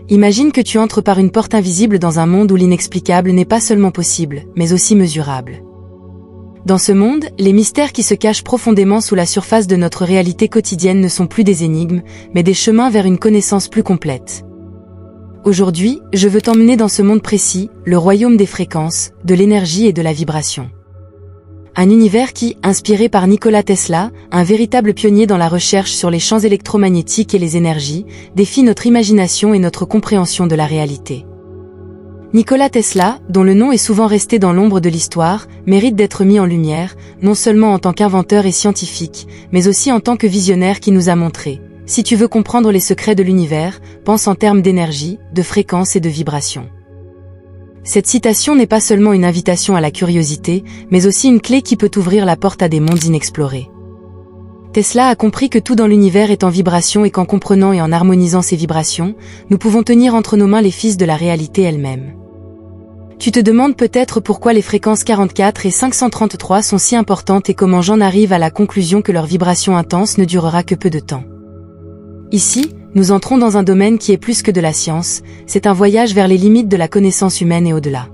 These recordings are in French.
Imagine que tu entres par une porte invisible dans un monde où l'inexplicable n'est pas seulement possible, mais aussi mesurable. Dans ce monde, les mystères qui se cachent profondément sous la surface de notre réalité quotidienne ne sont plus des énigmes, mais des chemins vers une connaissance plus complète. Aujourd'hui, je veux t'emmener dans ce monde précis, le royaume des fréquences, de l'énergie et de la vibration. Un univers qui, inspiré par Nikola Tesla, un véritable pionnier dans la recherche sur les champs électromagnétiques et les énergies, défie notre imagination et notre compréhension de la réalité. Nikola Tesla, dont le nom est souvent resté dans l'ombre de l'histoire, mérite d'être mis en lumière, non seulement en tant qu'inventeur et scientifique, mais aussi en tant que visionnaire qui nous a montré: si tu veux comprendre les secrets de l'univers, pense en termes d'énergie, de fréquence et de vibration. Cette citation n'est pas seulement une invitation à la curiosité, mais aussi une clé qui peut ouvrir la porte à des mondes inexplorés. Tesla a compris que tout dans l'univers est en vibration et qu'en comprenant et en harmonisant ces vibrations, nous pouvons tenir entre nos mains les fils de la réalité elle-même. Tu te demandes peut-être pourquoi les fréquences 44 et 533 sont si importantes et comment j'en arrive à la conclusion que leur vibration intense ne durera que peu de temps. Ici, nous entrons dans un domaine qui est plus que de la science, c'est un voyage vers les limites de la connaissance humaine et au-delà.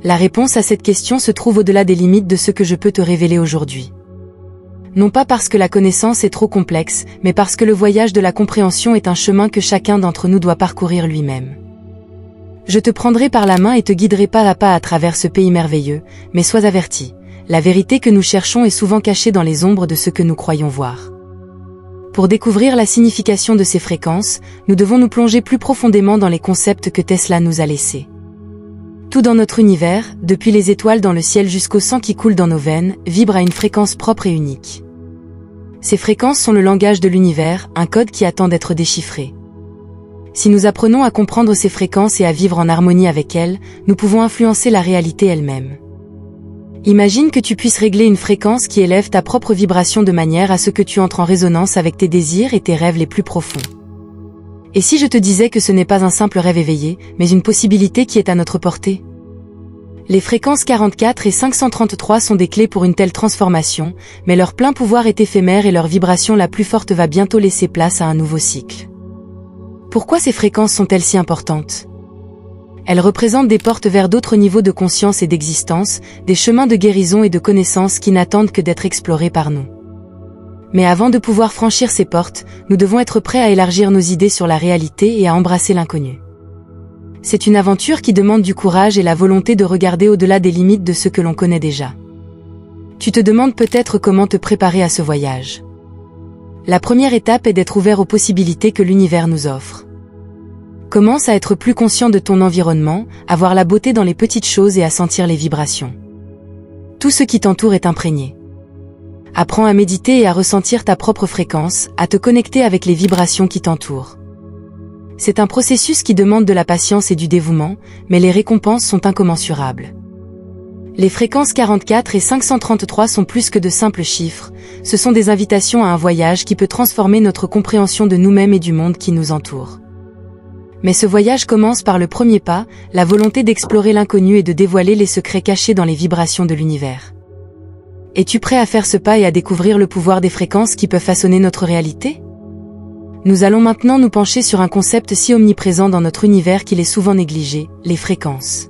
La réponse à cette question se trouve au-delà des limites de ce que je peux te révéler aujourd'hui. Non pas parce que la connaissance est trop complexe, mais parce que le voyage de la compréhension est un chemin que chacun d'entre nous doit parcourir lui-même. Je te prendrai par la main et te guiderai pas à pas à travers ce pays merveilleux, mais sois averti, la vérité que nous cherchons est souvent cachée dans les ombres de ce que nous croyons voir. Pour découvrir la signification de ces fréquences, nous devons nous plonger plus profondément dans les concepts que Tesla nous a laissés. Tout dans notre univers, depuis les étoiles dans le ciel jusqu'au sang qui coule dans nos veines, vibre à une fréquence propre et unique. Ces fréquences sont le langage de l'univers, un code qui attend d'être déchiffré. Si nous apprenons à comprendre ces fréquences et à vivre en harmonie avec elles, nous pouvons influencer la réalité elle-même. Imagine que tu puisses régler une fréquence qui élève ta propre vibration de manière à ce que tu entres en résonance avec tes désirs et tes rêves les plus profonds. Et si je te disais que ce n'est pas un simple rêve éveillé, mais une possibilité qui est à notre portée? Les fréquences 44 et 533 sont des clés pour une telle transformation, mais leur plein pouvoir est éphémère et leur vibration la plus forte va bientôt laisser place à un nouveau cycle. Pourquoi ces fréquences sont-elles si importantes? Elles représentent des portes vers d'autres niveaux de conscience et d'existence, des chemins de guérison et de connaissance qui n'attendent que d'être explorés par nous. Mais avant de pouvoir franchir ces portes, nous devons être prêts à élargir nos idées sur la réalité et à embrasser l'inconnu. C'est une aventure qui demande du courage et la volonté de regarder au-delà des limites de ce que l'on connaît déjà. Tu te demandes peut-être comment te préparer à ce voyage. La première étape est d'être ouvert aux possibilités que l'univers nous offre. Commence à être plus conscient de ton environnement, à voir la beauté dans les petites choses et à sentir les vibrations. Tout ce qui t'entoure est imprégné. Apprends à méditer et à ressentir ta propre fréquence, à te connecter avec les vibrations qui t'entourent. C'est un processus qui demande de la patience et du dévouement, mais les récompenses sont incommensurables. Les fréquences 44 et 533 sont plus que de simples chiffres, ce sont des invitations à un voyage qui peut transformer notre compréhension de nous-mêmes et du monde qui nous entoure. Mais ce voyage commence par le premier pas, la volonté d'explorer l'inconnu et de dévoiler les secrets cachés dans les vibrations de l'univers. Es-tu prêt à faire ce pas et à découvrir le pouvoir des fréquences qui peuvent façonner notre réalité? Nous allons maintenant nous pencher sur un concept si omniprésent dans notre univers qu'il est souvent négligé, les fréquences.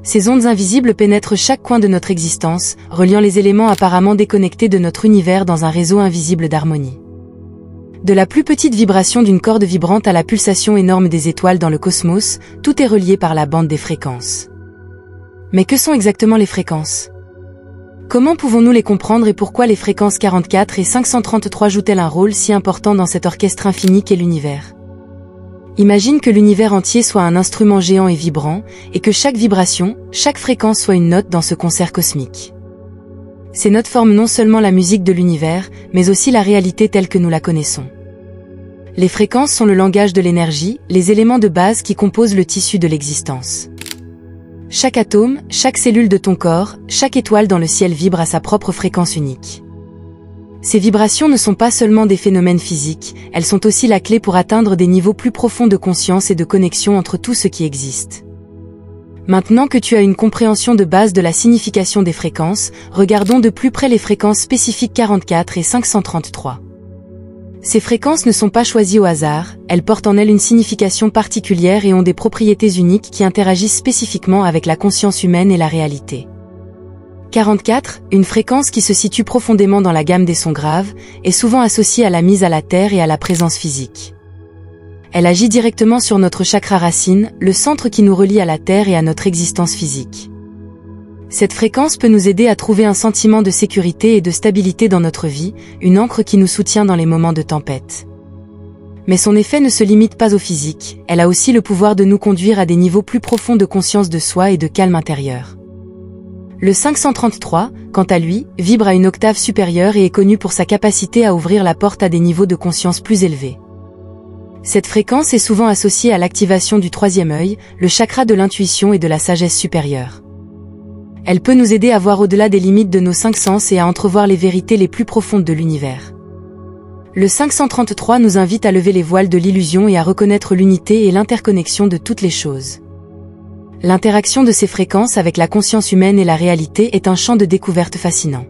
Ces ondes invisibles pénètrent chaque coin de notre existence, reliant les éléments apparemment déconnectés de notre univers dans un réseau invisible d'harmonie. De la plus petite vibration d'une corde vibrante à la pulsation énorme des étoiles dans le cosmos, tout est relié par la bande des fréquences. Mais que sont exactement les fréquences? Comment pouvons-nous les comprendre et pourquoi les fréquences 44 et 533 jouent-elles un rôle si important dans cet orchestre infini qu'est l'univers? Imagine que l'univers entier soit un instrument géant et vibrant, et que chaque vibration, chaque fréquence soit une note dans ce concert cosmique. Ces notes forment non seulement la musique de l'univers, mais aussi la réalité telle que nous la connaissons. Les fréquences sont le langage de l'énergie, les éléments de base qui composent le tissu de l'existence. Chaque atome, chaque cellule de ton corps, chaque étoile dans le ciel vibre à sa propre fréquence unique. Ces vibrations ne sont pas seulement des phénomènes physiques, elles sont aussi la clé pour atteindre des niveaux plus profonds de conscience et de connexion entre tout ce qui existe. Maintenant que tu as une compréhension de base de la signification des fréquences, regardons de plus près les fréquences spécifiques 44 et 533. Ces fréquences ne sont pas choisies au hasard, elles portent en elles une signification particulière et ont des propriétés uniques qui interagissent spécifiquement avec la conscience humaine et la réalité. 44, une fréquence qui se situe profondément dans la gamme des sons graves, est souvent associée à la mise à la terre et à la présence physique. Elle agit directement sur notre chakra racine, le centre qui nous relie à la terre et à notre existence physique. Cette fréquence peut nous aider à trouver un sentiment de sécurité et de stabilité dans notre vie, une ancre qui nous soutient dans les moments de tempête. Mais son effet ne se limite pas au physique, elle a aussi le pouvoir de nous conduire à des niveaux plus profonds de conscience de soi et de calme intérieur. Le 533, quant à lui, vibre à une octave supérieure et est connu pour sa capacité à ouvrir la porte à des niveaux de conscience plus élevés. Cette fréquence est souvent associée à l'activation du troisième œil, le chakra de l'intuition et de la sagesse supérieure. Elle peut nous aider à voir au-delà des limites de nos cinq sens et à entrevoir les vérités les plus profondes de l'univers. Le 533 nous invite à lever les voiles de l'illusion et à reconnaître l'unité et l'interconnexion de toutes les choses. L'interaction de ces fréquences avec la conscience humaine et la réalité est un champ de découverte fascinant.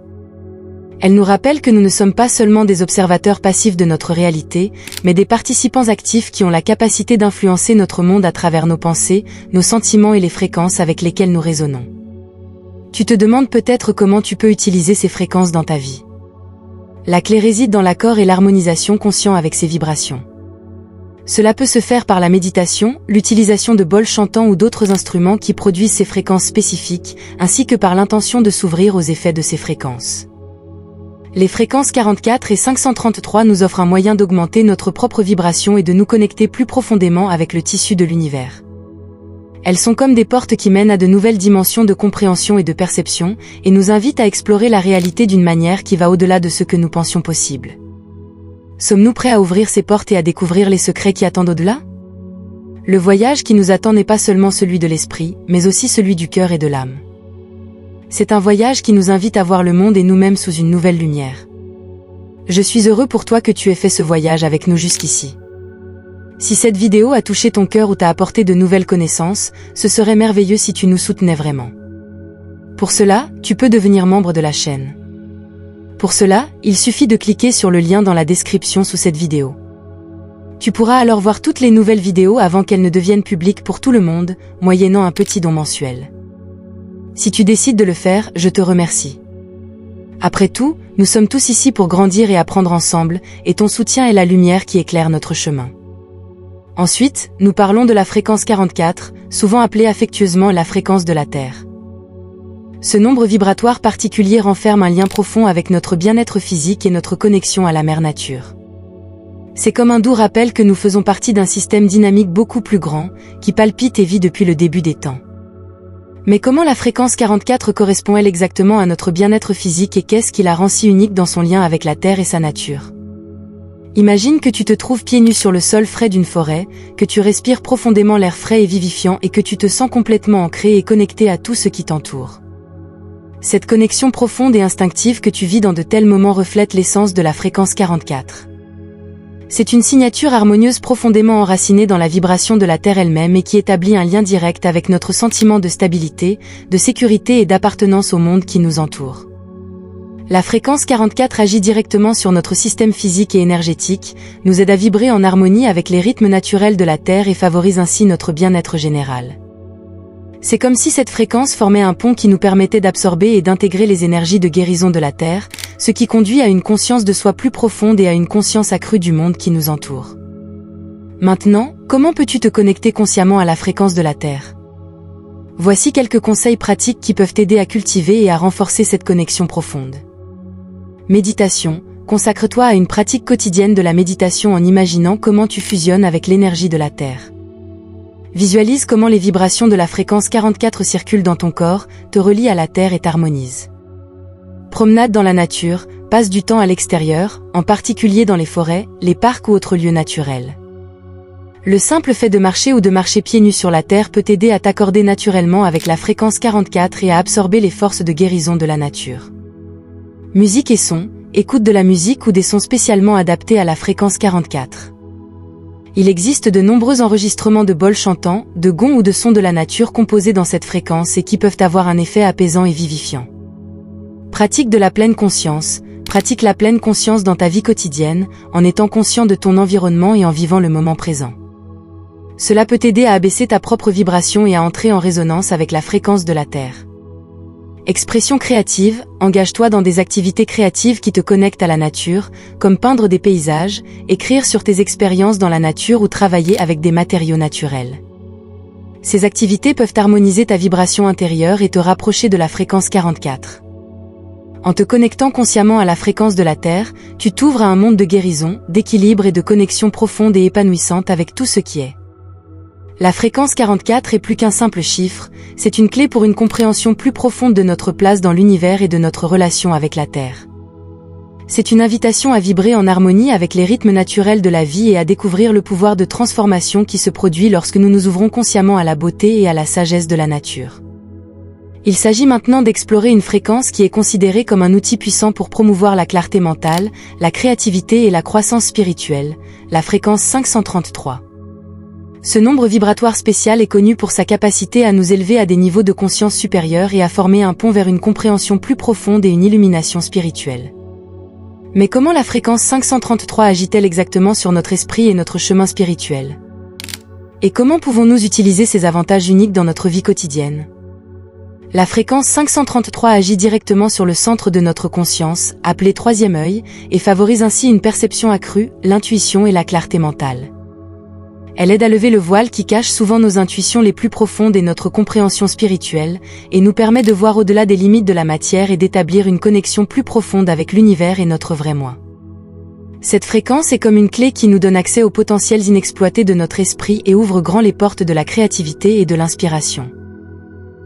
Elle nous rappelle que nous ne sommes pas seulement des observateurs passifs de notre réalité, mais des participants actifs qui ont la capacité d'influencer notre monde à travers nos pensées, nos sentiments et les fréquences avec lesquelles nous résonnons. Tu te demandes peut-être comment tu peux utiliser ces fréquences dans ta vie. La clé réside dans l'accord et l'harmonisation conscient avec ces vibrations. Cela peut se faire par la méditation, l'utilisation de bols chantants ou d'autres instruments qui produisent ces fréquences spécifiques, ainsi que par l'intention de s'ouvrir aux effets de ces fréquences. Les fréquences 44 et 533 nous offrent un moyen d'augmenter notre propre vibration et de nous connecter plus profondément avec le tissu de l'univers. Elles sont comme des portes qui mènent à de nouvelles dimensions de compréhension et de perception, et nous invitent à explorer la réalité d'une manière qui va au-delà de ce que nous pensions possible. Sommes-nous prêts à ouvrir ces portes et à découvrir les secrets qui attendent au-delà? Le voyage qui nous attend n'est pas seulement celui de l'esprit, mais aussi celui du cœur et de l'âme. C'est un voyage qui nous invite à voir le monde et nous-mêmes sous une nouvelle lumière. Je suis heureux pour toi que tu aies fait ce voyage avec nous jusqu'ici. Si cette vidéo a touché ton cœur ou t'a apporté de nouvelles connaissances, ce serait merveilleux si tu nous soutenais vraiment. Pour cela, tu peux devenir membre de la chaîne. Pour cela, il suffit de cliquer sur le lien dans la description sous cette vidéo. Tu pourras alors voir toutes les nouvelles vidéos avant qu'elles ne deviennent publiques pour tout le monde, moyennant un petit don mensuel. Si tu décides de le faire, je te remercie. Après tout, nous sommes tous ici pour grandir et apprendre ensemble, et ton soutien est la lumière qui éclaire notre chemin. Ensuite, nous parlons de la fréquence 44, souvent appelée affectueusement la fréquence de la Terre. Ce nombre vibratoire particulier renferme un lien profond avec notre bien-être physique et notre connexion à la mère nature. C'est comme un doux rappel que nous faisons partie d'un système dynamique beaucoup plus grand, qui palpite et vit depuis le début des temps. Mais comment la fréquence 44 correspond-elle exactement à notre bien-être physique et qu'est-ce qui la rend si unique dans son lien avec la Terre et sa nature? Imagine que tu te trouves pieds nus sur le sol frais d'une forêt, que tu respires profondément l'air frais et vivifiant et que tu te sens complètement ancré et connecté à tout ce qui t'entoure. Cette connexion profonde et instinctive que tu vis dans de tels moments reflète l'essence de la fréquence 44. C'est une signature harmonieuse profondément enracinée dans la vibration de la Terre elle-même et qui établit un lien direct avec notre sentiment de stabilité, de sécurité et d'appartenance au monde qui nous entoure. La fréquence 44 agit directement sur notre système physique et énergétique, nous aide à vibrer en harmonie avec les rythmes naturels de la Terre et favorise ainsi notre bien-être général. C'est comme si cette fréquence formait un pont qui nous permettait d'absorber et d'intégrer les énergies de guérison de la Terre, ce qui conduit à une conscience de soi plus profonde et à une conscience accrue du monde qui nous entoure. Maintenant, comment peux-tu te connecter consciemment à la fréquence de la Terre? Voici quelques conseils pratiques qui peuvent t'aider à cultiver et à renforcer cette connexion profonde. Méditation. Consacre-toi à une pratique quotidienne de la méditation en imaginant comment tu fusionnes avec l'énergie de la Terre. Visualise comment les vibrations de la fréquence 44 circulent dans ton corps, te relient à la Terre et t'harmonisent. Promenade dans la nature, passe du temps à l'extérieur, en particulier dans les forêts, les parcs ou autres lieux naturels. Le simple fait de marcher ou de marcher pieds nus sur la Terre peut t'aider à t'accorder naturellement avec la fréquence 44 et à absorber les forces de guérison de la nature. Musique et son, écoute de la musique ou des sons spécialement adaptés à la fréquence 44. Il existe de nombreux enregistrements de bols chantants, de gongs ou de sons de la nature composés dans cette fréquence et qui peuvent avoir un effet apaisant et vivifiant. Pratique de la pleine conscience. Pratique la pleine conscience dans ta vie quotidienne, en étant conscient de ton environnement et en vivant le moment présent. Cela peut t'aider à abaisser ta propre vibration et à entrer en résonance avec la fréquence de la Terre. Expression créative, engage-toi dans des activités créatives qui te connectent à la nature, comme peindre des paysages, écrire sur tes expériences dans la nature ou travailler avec des matériaux naturels. Ces activités peuvent harmoniser ta vibration intérieure et te rapprocher de la fréquence 44. En te connectant consciemment à la fréquence de la Terre, tu t'ouvres à un monde de guérison, d'équilibre et de connexion profonde et épanouissante avec tout ce qui est. La fréquence 44 est plus qu'un simple chiffre, c'est une clé pour une compréhension plus profonde de notre place dans l'univers et de notre relation avec la Terre. C'est une invitation à vibrer en harmonie avec les rythmes naturels de la vie et à découvrir le pouvoir de transformation qui se produit lorsque nous nous ouvrons consciemment à la beauté et à la sagesse de la nature. Il s'agit maintenant d'explorer une fréquence qui est considérée comme un outil puissant pour promouvoir la clarté mentale, la créativité et la croissance spirituelle, la fréquence 533. Ce nombre vibratoire spécial est connu pour sa capacité à nous élever à des niveaux de conscience supérieurs et à former un pont vers une compréhension plus profonde et une illumination spirituelle. Mais comment la fréquence 533 agit-elle exactement sur notre esprit et notre chemin spirituel? Et comment pouvons-nous utiliser ces avantages uniques dans notre vie quotidienne? La fréquence 533 agit directement sur le centre de notre conscience, appelé troisième œil, et favorise ainsi une perception accrue, l'intuition et la clarté mentale. Elle aide à lever le voile qui cache souvent nos intuitions les plus profondes et notre compréhension spirituelle, et nous permet de voir au-delà des limites de la matière et d'établir une connexion plus profonde avec l'univers et notre vrai moi. Cette fréquence est comme une clé qui nous donne accès aux potentiels inexploités de notre esprit et ouvre grand les portes de la créativité et de l'inspiration.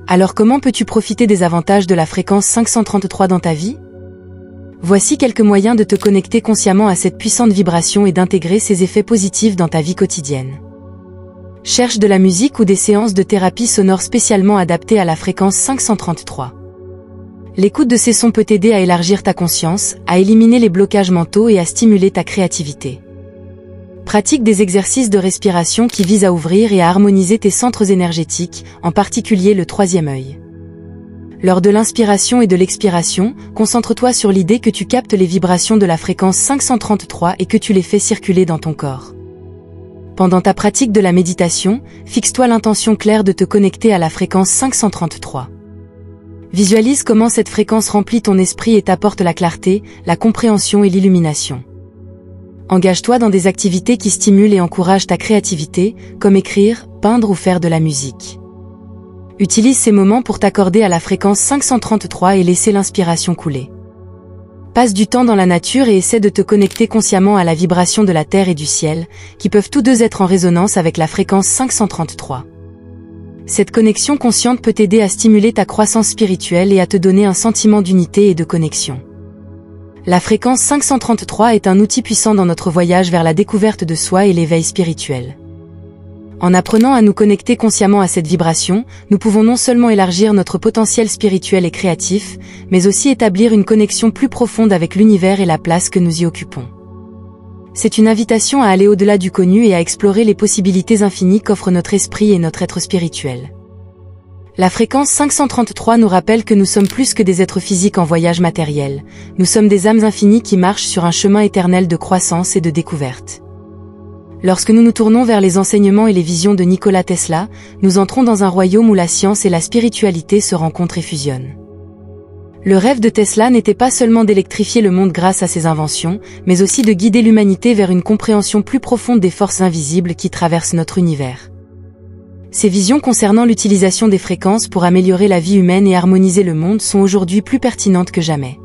Alors comment peux-tu profiter des avantages de la fréquence 533 dans ta vie? Voici quelques moyens de te connecter consciemment à cette puissante vibration et d'intégrer ses effets positifs dans ta vie quotidienne. Cherche de la musique ou des séances de thérapie sonore spécialement adaptées à la fréquence 533. L'écoute de ces sons peut t'aider à élargir ta conscience, à éliminer les blocages mentaux et à stimuler ta créativité. Pratique des exercices de respiration qui visent à ouvrir et à harmoniser tes centres énergétiques, en particulier le troisième œil. Lors de l'inspiration et de l'expiration, concentre-toi sur l'idée que tu captes les vibrations de la fréquence 533 et que tu les fais circuler dans ton corps. Pendant ta pratique de la méditation, fixe-toi l'intention claire de te connecter à la fréquence 533. Visualise comment cette fréquence remplit ton esprit et t'apporte la clarté, la compréhension et l'illumination. Engage-toi dans des activités qui stimulent et encouragent ta créativité, comme écrire, peindre ou faire de la musique. Utilise ces moments pour t'accorder à la fréquence 533 et laisser l'inspiration couler. Passe du temps dans la nature et essaie de te connecter consciemment à la vibration de la terre et du ciel, qui peuvent tous deux être en résonance avec la fréquence 533. Cette connexion consciente peut t'aider à stimuler ta croissance spirituelle et à te donner un sentiment d'unité et de connexion. La fréquence 533 est un outil puissant dans notre voyage vers la découverte de soi et l'éveil spirituel. En apprenant à nous connecter consciemment à cette vibration, nous pouvons non seulement élargir notre potentiel spirituel et créatif, mais aussi établir une connexion plus profonde avec l'univers et la place que nous y occupons. C'est une invitation à aller au-delà du connu et à explorer les possibilités infinies qu'offre notre esprit et notre être spirituel. La fréquence 533 nous rappelle que nous sommes plus que des êtres physiques en voyage matériel, nous sommes des âmes infinies qui marchent sur un chemin éternel de croissance et de découverte. Lorsque nous nous tournons vers les enseignements et les visions de Nikola Tesla, nous entrons dans un royaume où la science et la spiritualité se rencontrent et fusionnent. Le rêve de Tesla n'était pas seulement d'électrifier le monde grâce à ses inventions, mais aussi de guider l'humanité vers une compréhension plus profonde des forces invisibles qui traversent notre univers. Ces visions concernant l'utilisation des fréquences pour améliorer la vie humaine et harmoniser le monde sont aujourd'hui plus pertinentes que jamais.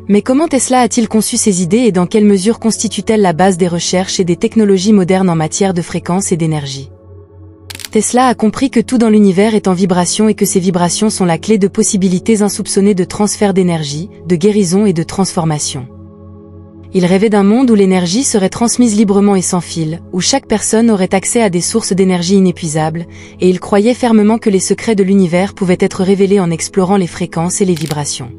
Mais comment Tesla a-t-il conçu ces idées et dans quelle mesure constituent-elles la base des recherches et des technologies modernes en matière de fréquences et d'énergie? Tesla a compris que tout dans l'univers est en vibration et que ces vibrations sont la clé de possibilités insoupçonnées de transfert d'énergie, de guérison et de transformation. Il rêvait d'un monde où l'énergie serait transmise librement et sans fil, où chaque personne aurait accès à des sources d'énergie inépuisables, et il croyait fermement que les secrets de l'univers pouvaient être révélés en explorant les fréquences et les vibrations.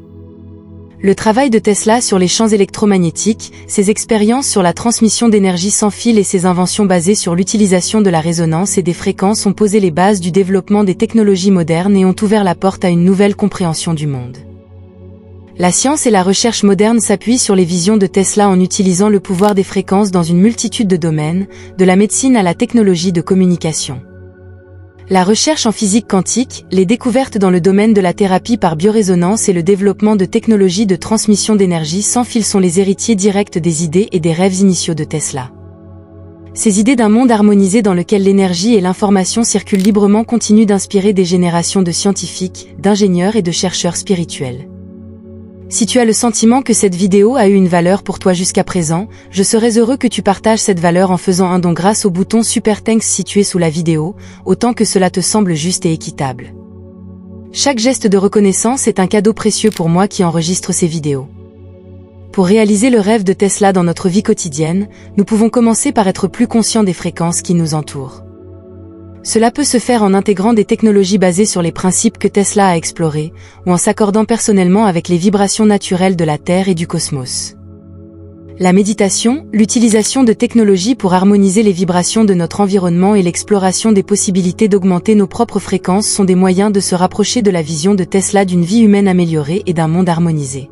Le travail de Tesla sur les champs électromagnétiques, ses expériences sur la transmission d'énergie sans fil et ses inventions basées sur l'utilisation de la résonance et des fréquences ont posé les bases du développement des technologies modernes et ont ouvert la porte à une nouvelle compréhension du monde. La science et la recherche moderne s'appuient sur les visions de Tesla en utilisant le pouvoir des fréquences dans une multitude de domaines, de la médecine à la technologie de communication. La recherche en physique quantique, les découvertes dans le domaine de la thérapie par biorésonance et le développement de technologies de transmission d'énergie sans fil sont les héritiers directs des idées et des rêves initiaux de Tesla. Ces idées d'un monde harmonisé dans lequel l'énergie et l'information circulent librement continuent d'inspirer des générations de scientifiques, d'ingénieurs et de chercheurs spirituels. Si tu as le sentiment que cette vidéo a eu une valeur pour toi jusqu'à présent, je serais heureux que tu partages cette valeur en faisant un don grâce au bouton Super Thanks situé sous la vidéo, autant que cela te semble juste et équitable. Chaque geste de reconnaissance est un cadeau précieux pour moi qui enregistre ces vidéos. Pour réaliser le rêve de Tesla dans notre vie quotidienne, nous pouvons commencer par être plus conscients des fréquences qui nous entourent. Cela peut se faire en intégrant des technologies basées sur les principes que Tesla a explorés, ou en s'accordant personnellement avec les vibrations naturelles de la Terre et du cosmos. La méditation, l'utilisation de technologies pour harmoniser les vibrations de notre environnement et l'exploration des possibilités d'augmenter nos propres fréquences sont des moyens de se rapprocher de la vision de Tesla d'une vie humaine améliorée et d'un monde harmonisé.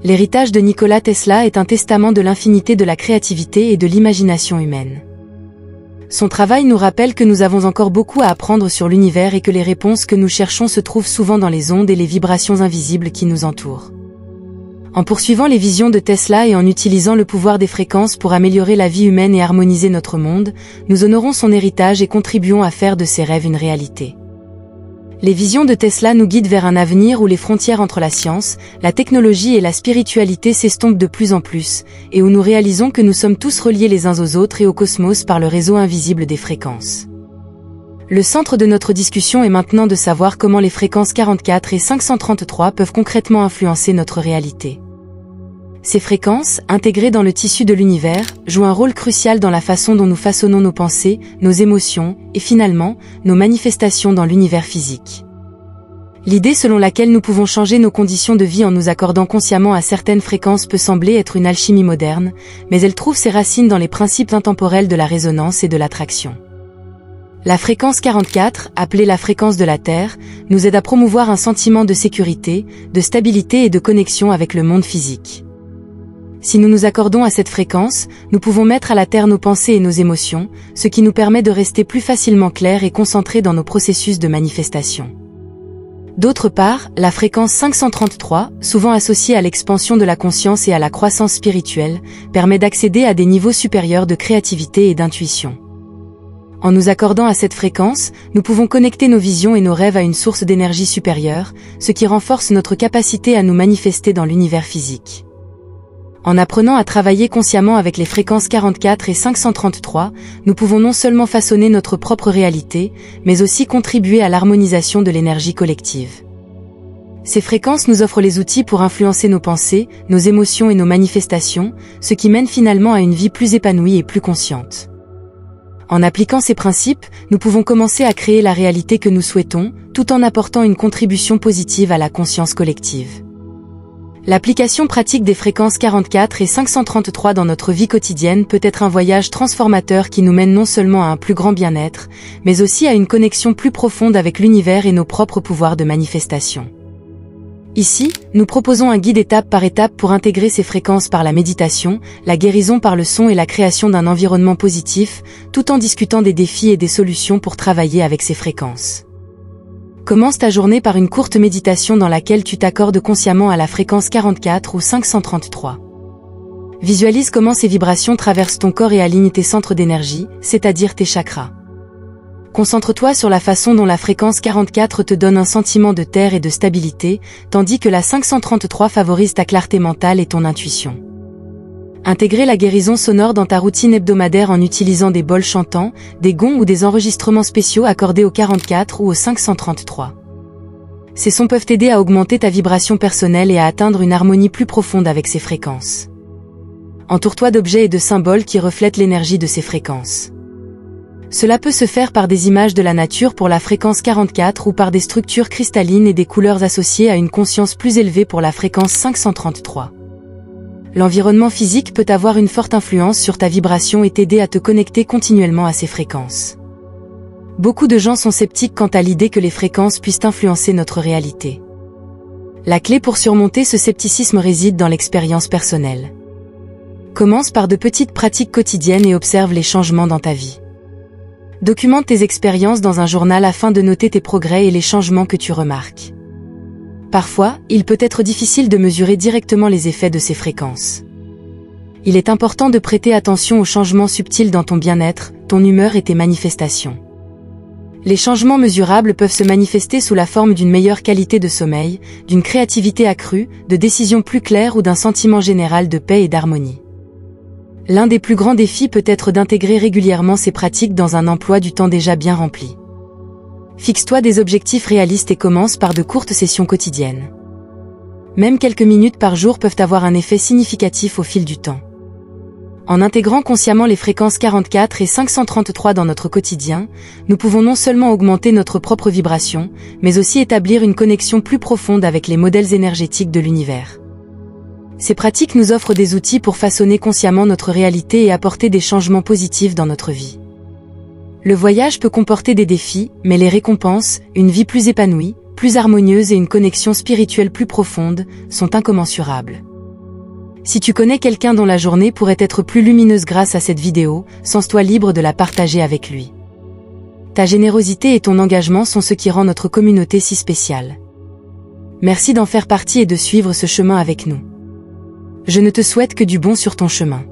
L'héritage de Nikola Tesla est un testament de l'infinité de la créativité et de l'imagination humaine. Son travail nous rappelle que nous avons encore beaucoup à apprendre sur l'univers et que les réponses que nous cherchons se trouvent souvent dans les ondes et les vibrations invisibles qui nous entourent. En poursuivant les visions de Tesla et en utilisant le pouvoir des fréquences pour améliorer la vie humaine et harmoniser notre monde, nous honorons son héritage et contribuons à faire de ses rêves une réalité. Les visions de Tesla nous guident vers un avenir où les frontières entre la science, la technologie et la spiritualité s'estompent de plus en plus, et où nous réalisons que nous sommes tous reliés les uns aux autres et au cosmos par le réseau invisible des fréquences. Le centre de notre discussion est maintenant de savoir comment les fréquences 44 et 533 peuvent concrètement influencer notre réalité. Ces fréquences, intégrées dans le tissu de l'univers, jouent un rôle crucial dans la façon dont nous façonnons nos pensées, nos émotions, et finalement, nos manifestations dans l'univers physique. L'idée selon laquelle nous pouvons changer nos conditions de vie en nous accordant consciemment à certaines fréquences peut sembler être une alchimie moderne, mais elle trouve ses racines dans les principes intemporels de la résonance et de l'attraction. La fréquence 44, appelée la fréquence de la Terre, nous aide à promouvoir un sentiment de sécurité, de stabilité et de connexion avec le monde physique. Si nous nous accordons à cette fréquence, nous pouvons mettre à la terre nos pensées et nos émotions, ce qui nous permet de rester plus facilement clairs et concentrés dans nos processus de manifestation. D'autre part, la fréquence 533, souvent associée à l'expansion de la conscience et à la croissance spirituelle, permet d'accéder à des niveaux supérieurs de créativité et d'intuition. En nous accordant à cette fréquence, nous pouvons connecter nos visions et nos rêves à une source d'énergie supérieure, ce qui renforce notre capacité à nous manifester dans l'univers physique. En apprenant à travailler consciemment avec les fréquences 44 et 533, nous pouvons non seulement façonner notre propre réalité, mais aussi contribuer à l'harmonisation de l'énergie collective. Ces fréquences nous offrent les outils pour influencer nos pensées, nos émotions et nos manifestations, ce qui mène finalement à une vie plus épanouie et plus consciente. En appliquant ces principes, nous pouvons commencer à créer la réalité que nous souhaitons, tout en apportant une contribution positive à la conscience collective. L'application pratique des fréquences 44 et 533 dans notre vie quotidienne peut être un voyage transformateur qui nous mène non seulement à un plus grand bien-être, mais aussi à une connexion plus profonde avec l'univers et nos propres pouvoirs de manifestation. Ici, nous proposons un guide étape par étape pour intégrer ces fréquences par la méditation, la guérison par le son et la création d'un environnement positif, tout en discutant des défis et des solutions pour travailler avec ces fréquences. Commence ta journée par une courte méditation dans laquelle tu t'accordes consciemment à la fréquence 44 ou 533. Visualise comment ces vibrations traversent ton corps et alignent tes centres d'énergie, c'est-à-dire tes chakras. Concentre-toi sur la façon dont la fréquence 44 te donne un sentiment de terre et de stabilité, tandis que la 533 favorise ta clarté mentale et ton intuition. Intégrer la guérison sonore dans ta routine hebdomadaire en utilisant des bols chantants, des gongs ou des enregistrements spéciaux accordés au 44 ou au 533. Ces sons peuvent t'aider à augmenter ta vibration personnelle et à atteindre une harmonie plus profonde avec ces fréquences. Entoure-toi d'objets et de symboles qui reflètent l'énergie de ces fréquences. Cela peut se faire par des images de la nature pour la fréquence 44 ou par des structures cristallines et des couleurs associées à une conscience plus élevée pour la fréquence 533. L'environnement physique peut avoir une forte influence sur ta vibration et t'aider à te connecter continuellement à ces fréquences. Beaucoup de gens sont sceptiques quant à l'idée que les fréquences puissent influencer notre réalité. La clé pour surmonter ce scepticisme réside dans l'expérience personnelle. Commence par de petites pratiques quotidiennes et observe les changements dans ta vie. Documente tes expériences dans un journal afin de noter tes progrès et les changements que tu remarques. Parfois, il peut être difficile de mesurer directement les effets de ces fréquences. Il est important de prêter attention aux changements subtils dans ton bien-être, ton humeur et tes manifestations. Les changements mesurables peuvent se manifester sous la forme d'une meilleure qualité de sommeil, d'une créativité accrue, de décisions plus claires ou d'un sentiment général de paix et d'harmonie. L'un des plus grands défis peut être d'intégrer régulièrement ces pratiques dans un emploi du temps déjà bien rempli. Fixe-toi des objectifs réalistes et commence par de courtes sessions quotidiennes. Même quelques minutes par jour peuvent avoir un effet significatif au fil du temps. En intégrant consciemment les fréquences 44 et 533 dans notre quotidien, nous pouvons non seulement augmenter notre propre vibration, mais aussi établir une connexion plus profonde avec les modèles énergétiques de l'univers. Ces pratiques nous offrent des outils pour façonner consciemment notre réalité et apporter des changements positifs dans notre vie. Le voyage peut comporter des défis, mais les récompenses, une vie plus épanouie, plus harmonieuse et une connexion spirituelle plus profonde, sont incommensurables. Si tu connais quelqu'un dont la journée pourrait être plus lumineuse grâce à cette vidéo, sens-toi libre de la partager avec lui. Ta générosité et ton engagement sont ce qui rend notre communauté si spéciale. Merci d'en faire partie et de suivre ce chemin avec nous. Je ne te souhaite que du bon sur ton chemin.